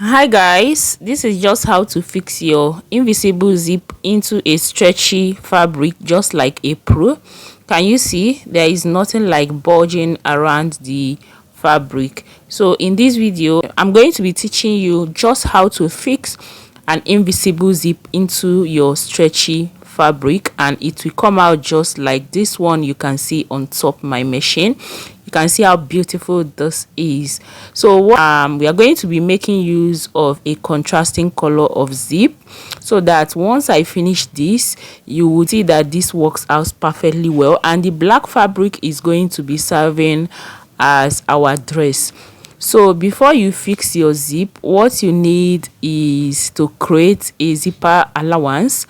Hi guys, this is just how to fix your invisible zip into a stretchy fabric just like a pro. Can you see there is nothing like bulging around the fabric? So in this video I'm going to be teaching you just how to fix an invisible zip into your stretchy fabric, and it will come out just like this one you can see on top my machine. You can see how beautiful this is. So we are going to be making use of a contrasting color of zip, so that once I finish this you will see that this works out perfectly well, and the black fabric is going to be serving as our dress. So before you fix your zip, what you need is to create a zipper allowance.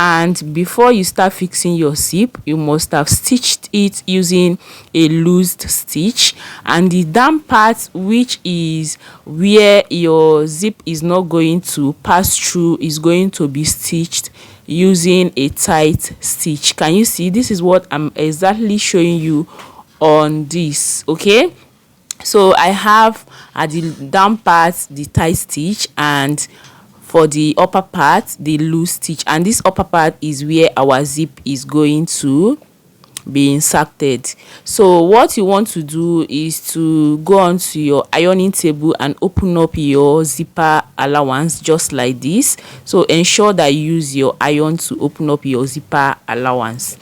And before you start fixing your zip, you must have stitched it using a loosed stitch, and the down part, which is where your zip is not going to pass through, is going to be stitched using a tight stitch. Can you see? This is what I'm exactly showing you on this. Okay, so I have at the down part the tight stitch, and for the upper part the loose stitch, and this upper part is where our zip is going to be inserted. So what you want to do is to go onto your ironing table and open up your zipper allowance just like this. So ensure that you use your iron to open up your zipper allowance.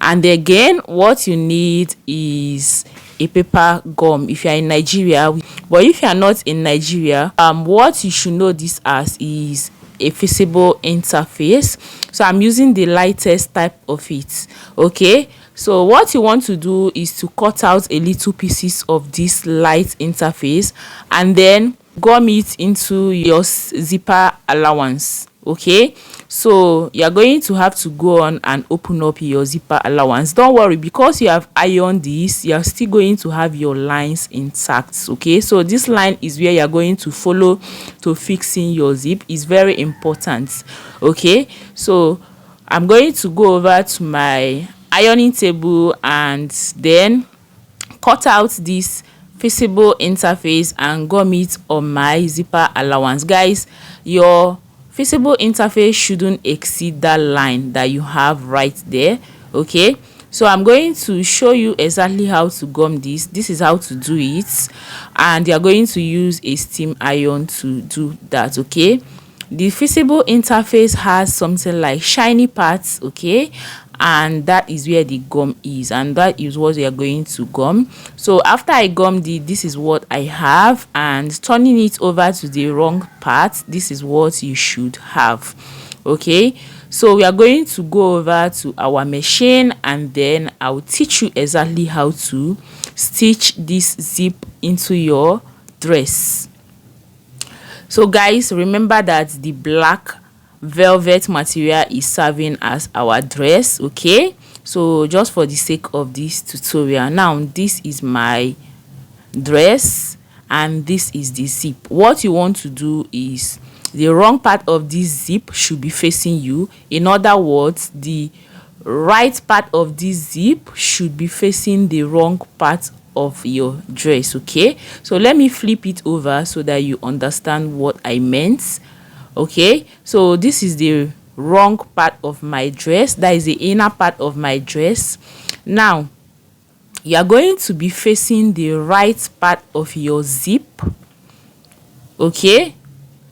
And again, what you need is a paper gum if you are in Nigeria. But if you are not in Nigeria, what you should know this as is a feasible interface. So I'm using the lightest type of it. Okay, so what you want to do is to cut out a little pieces of this light interface and then gum it into your zipper allowance. Okay, so you're going to have to go on and open up your zipper allowance. Don't worry, because you have ironed this, you're still going to have your lines intact. Okay, so this line is where you're going to follow to fixing your zip. Is very important. Okay, so I'm going to go over to my ironing table and then cut out this feasible interface and gum it on my zipper allowance. Guys, your feasible interface shouldn't exceed that line that you have right there. Okay, so I'm going to show you exactly how to gum this. This is how to do it, and you're going to use a steam iron to do that. Okay, the feasible interface has something like shiny parts. Okay, and that is where the gum is, and that is what we are going to gum. So after I gummed it, this is what I have, and turning it over to the wrong part, this is what you should have. Okay, so we are going to go over to our machine and then I'll teach you exactly how to stitch this zip into your dress. So guys, remember that the black velvet material is serving as our dress. Okay, so just for the sake of this tutorial, now this is my dress and this is the zip. What you want to do is the wrong part of this zip should be facing you. In other words, the right part of this zip should be facing the wrong part of your dress. Okay, so let me flip it over so that you understand what I meant. Okay, so this is the wrong part of my dress, that is the inner part of my dress. Now you are going to be facing the right part of your zip, okay,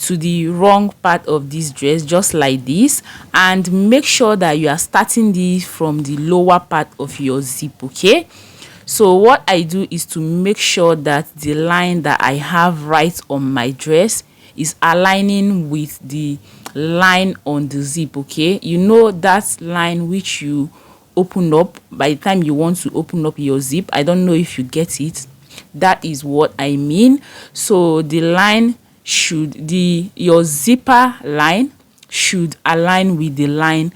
to the wrong part of this dress just like this, and make sure that you are starting this from the lower part of your zip. Okay, so what I do is to make sure that the line that I have right on my dress is aligning with the line on the zip. Okay, you know that line which you open up by the time you want to open up your zip. I don't know if you get it. That is what I mean. So the line should, your zipper line should align with the line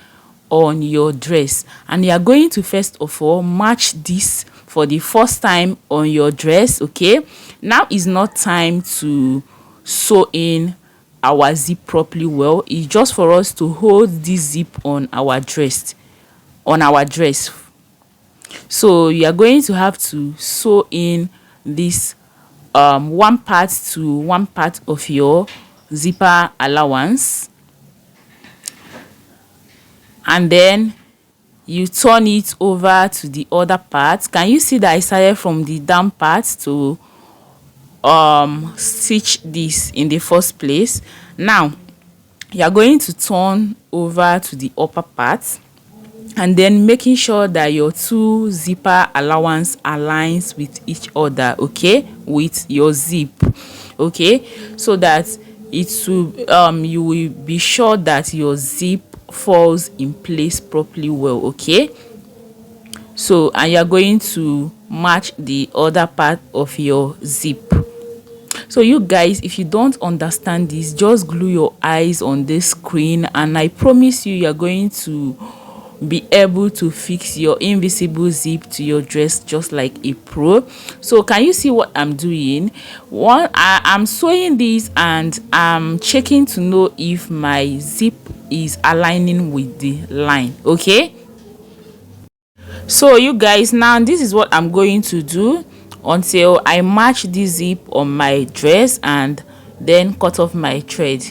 on your dress, and you are going to first of all match this for the first time on your dress. Okay, now is not time to sew in our zip properly. Well, it's just for us to hold this zip on our dress, so you are going to have to sew in this one part to one part of your zipper allowance, and then you turn it over to the other part. Can you see that I started from the down part to stitch this in the first place? Now you are going to turn over to the upper part, and then making sure that your two zipper allowance aligns with each other, okay, with your zip, okay, so that it will you will be sure that your zip falls in place properly well, okay. So, and you're going to match the other part of your zip. So you guys, if you don't understand this, just glue your eyes on this screen and I promise you, you're going to be able to fix your invisible zip to your dress just like a pro. So can you see what I'm doing? I'm sewing this and I'm checking to know if my zip is aligning with the line, okay. So you guys, now this is what I'm going to do until I match this zip on my dress and then cut off my thread.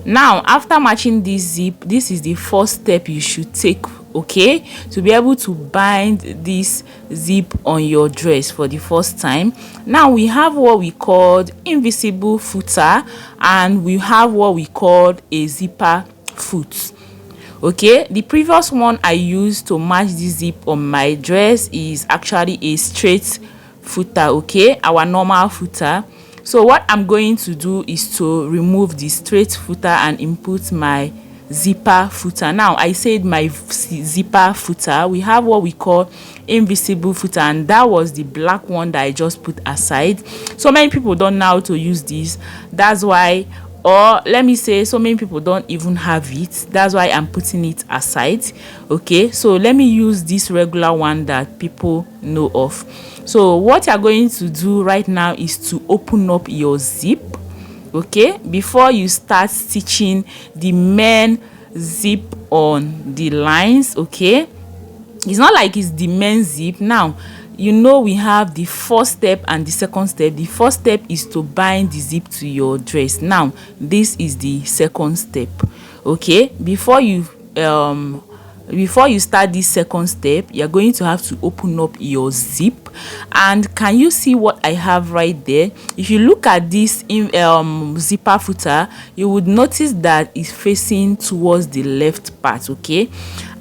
Now after matching this zip, this is the first step you should take, okay, to be able to bind this zip on your dress for the first time. Now we have what we called invisible footer and we have what we called a zipper foot. Okay, the previous one I used to match the zip on my dress is actually a straight footer, okay, our normal footer. So what I'm going to do is to remove the straight footer and input my zipper footer. Now I said my zipper footer, we have what we call invisible footer, and that was the black one that I just put aside. So many people don't know how to use this, that's why, or let me say, so many people don't even have it, that's why I'm putting it aside, okay. So let me use this regular one that people know of. So what you're going to do right now is to open up your zip, okay, before you start stitching the main zip on the lines, okay. It's not like it's the main zip. Now you know we have the first step and the second step. The first step is to bind the zip to your dress. Now this is the second step, okay. Before you start this second step, you're going to have to open up your zip. And can you see what I have right there? If you look at this zipper footer, you would notice that it's facing towards the left part, okay.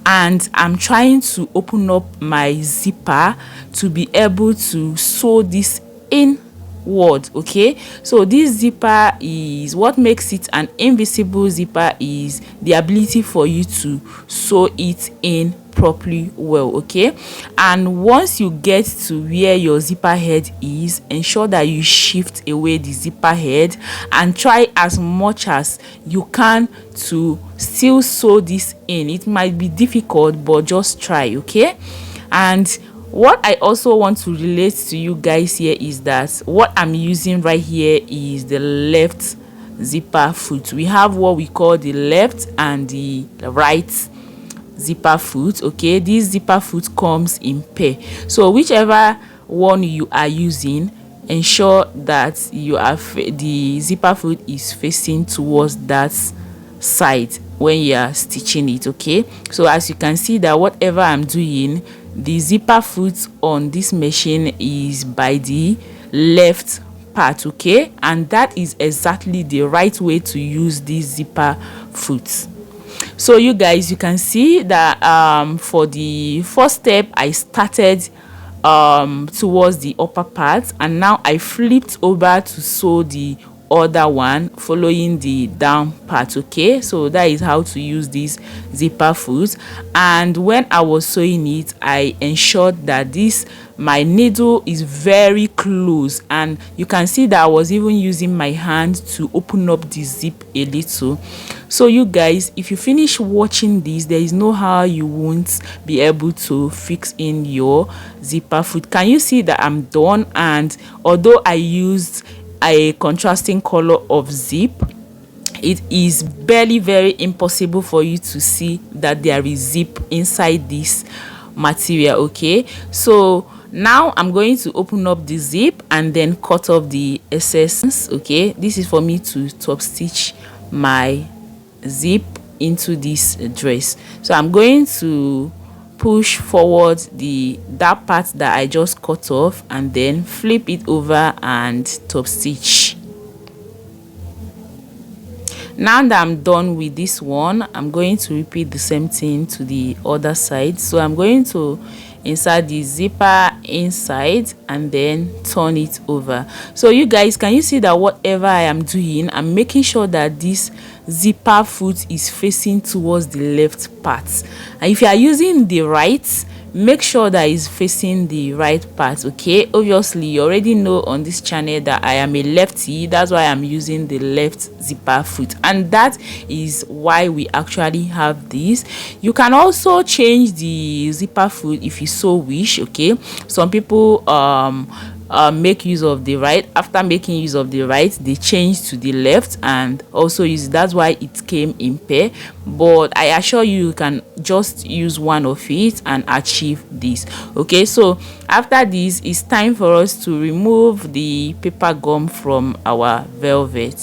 And I'm trying to open up my zipper to be able to sew this inward, okay. So this zipper is what makes it an invisible zipper, is the ability for you to sew it in properly well, okay. And once you get to where your zipper head is, ensure that you shift away the zipper head and try as much as you can to still sew this in. It might be difficult, but just try, okay. And what I also want to relate to you guys here is that what I'm using right here is the left zipper foot. We have what we call the left and the right zipper foot, okay. This zipper foot comes in pair, so whichever one you are using, ensure that you have the zipper foot is facing towards that side when you are stitching it, okay. So as you can see that whatever I'm doing, the zipper foot on this machine is by the left part, okay, and that is exactly the right way to use this zipper foot. So you guys, you can see that for the first step I started towards the upper part, and now I flipped over to sew the other one following the down part, okay. So that is how to use this zipper foot. And when I was sewing it, I ensured that my needle is very close, and you can see that I was even using my hand to open up the zip a little. So you guys, if you finish watching this, there is no how you won't be able to fix in your zipper foot. Can you see that I'm done? And although I used a contrasting color of zip, it is barely very impossible for you to see that there is zip inside this material, okay. So now I'm going to open up the zip and then cut off the excess. Okay, this is for me to top stitch my zip into this dress. So I'm going to push forward that part that I just cut off and then flip it over and top stitch. Now that I'm done with this one, I'm going to repeat the same thing to the other side. So I'm going to insert the zipper inside and then turn it over. So you guys, can you see that whatever I am doing, I'm making sure that this zipper foot is facing towards the left part, and if you are using the right, make sure that it's facing the right part. Okay, obviously you already know on this channel that I am a lefty, that's why I'm using the left zipper foot, and that is why we actually have this. You can also change the zipper foot if you so wish. Okay, some people make use of the right. After making use of the right, they change to the left and also use, that's why it came in pair. But I assure you, you can just use one of it and achieve this. Okay, so after this, it's time for us to remove the paper gum from our velvet.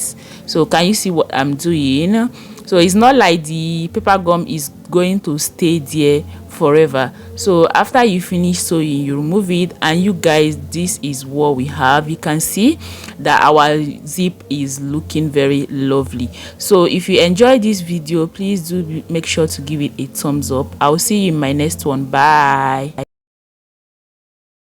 So can you see what I'm doing? So it's not like the paper gum is going to stay there forever. So after you finish sewing, you remove it, and you guys, this is what we have. You can see that our zip is looking very lovely. So if you enjoyed this video, please do make sure to give it a thumbs up. I'll see you in my next one. Bye.